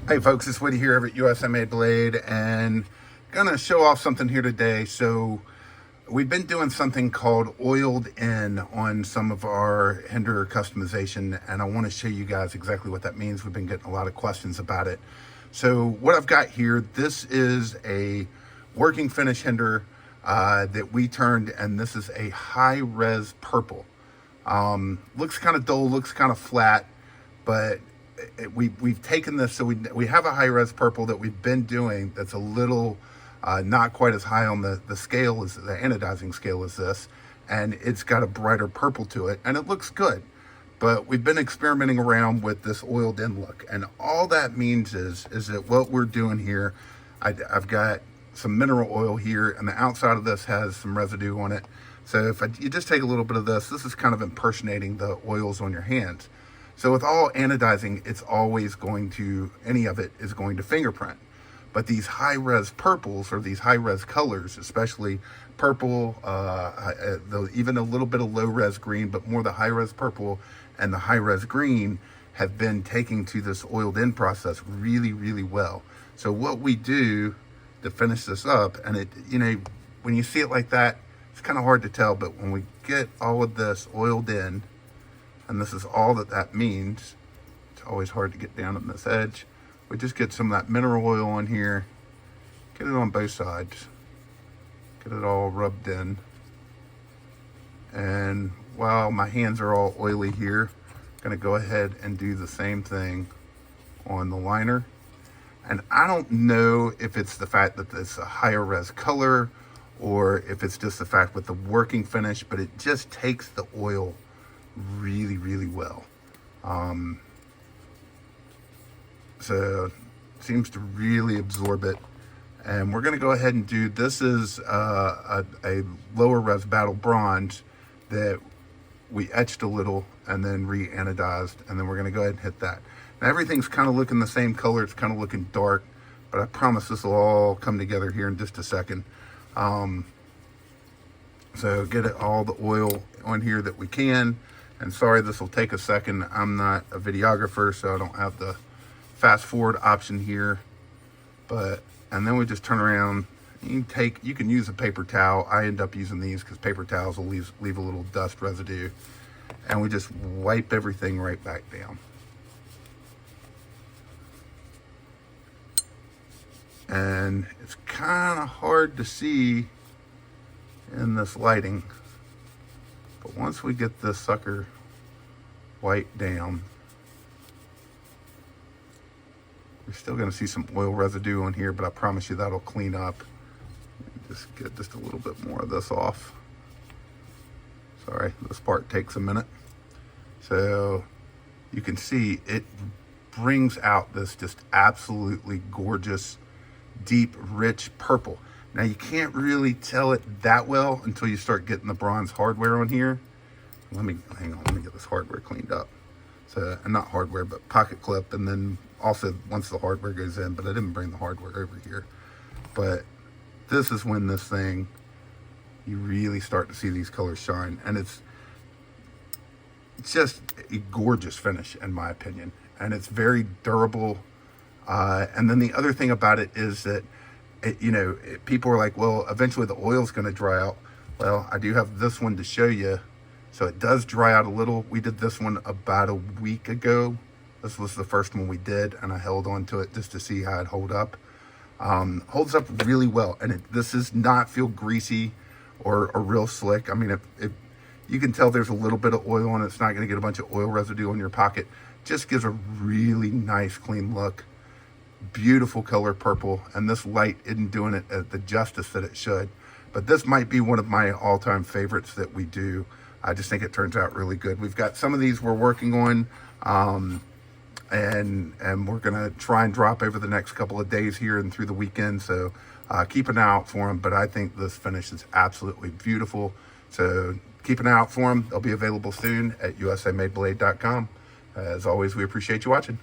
Hey folks, it's Woody here at USA Made Blade, and gonna show off something here today. So we've been doing something called oiled in on some of our Hinder customization, and I want to show you guys exactly what that means. We've been getting a lot of questions about it. So what I've got here, this is a working finish Hinder that we turned, and this is a high res purple. Looks kind of dull, looks kind of flat, but we've taken this, so we have a high res purple that we've been doing that's a little not quite as high on the scale as the anodizing scale as this, and it's got a brighter purple to it, and it looks good. But we've been experimenting around with this oiled in look, and all that means is that what we're doing here, I've got some mineral oil here, and the outside of this has some residue on it. So if you just take a little bit of this is kind of impersonating the oils on your hands. So with all anodizing, it's always going to, any of it is going to fingerprint. But these high-res purples, or these high-res colors, especially purple, even a little bit of low-res green, but more the high-res purple and the high-res green, have been taking to this oiled in process really, really well. So what we do to finish this up, and it, when you see it like that, it's kind of hard to tell, but when we get all of this oiled in, and this is all that means, it's always hard to get down on this edge. We just get some of that mineral oil on here, get it on both sides, get it all rubbed in. And while my hands are all oily here, I'm gonna go ahead and do the same thing on the liner. And I don't know if it's the fact that it's a higher res color, or if it's just the fact with the working finish, but it just takes the oil really, really well. So seems to really absorb it. And we're going to go ahead and do, this is a lower res battle bronze that we etched a little and then re-anodized, and then we're going to go ahead and hit that. Now everything's kind of looking the same color, it's kind of looking dark, but I promise this will all come together here in just a second. So get it, all the oil on here that we can. And sorry, this will take a second. I'm not a videographer, so I don't have the fast forward option here. And then we just turn around. You can use a paper towel. I end up using these because paper towels will leave a little dust residue. And we just wipe everything right back down. And it's kind of hard to see in this lighting, but once we get this sucker white down, we're still going to see some oil residue on here, but I promise you that'll clean up. Just get just a little bit more of this off. Sorry, this part takes a minute. So you can see it brings out this just absolutely gorgeous, deep, rich purple. Now you can't really tell it that well until you start getting the bronze hardware on here. Let me get this hardware cleaned up. So, and not hardware, but pocket clip, and then also once the hardware goes in, but I didn't bring the hardware over here. But this is when this thing, you really start to see these colors shine, and it's just a gorgeous finish in my opinion, and it's very durable. And then the other thing about it is that people are like, well, eventually the oil's going to dry out. Well, I do have this one to show you. So it does dry out a little. We did this one about a week ago. This was the first one we did, and I held on to it just to see how it hold up. Holds up really well, and this does not feel greasy or real slick. I mean, if you can tell there's a little bit of oil on it, it's not going to get a bunch of oil residue on your pocket. Just gives a really nice, clean look. Beautiful color purple, and this light isn't doing it the justice that it should, but this might be one of my all-time favorites that we do. I just think it turns out really good. We've got some of these we're working on, and we're gonna try and drop over the next couple of days here and through the weekend, so keep an eye out for them. But I think this finish is absolutely beautiful, so keep an eye out for them. They'll be available soon at usamadeblade.com. As always, we appreciate you watching.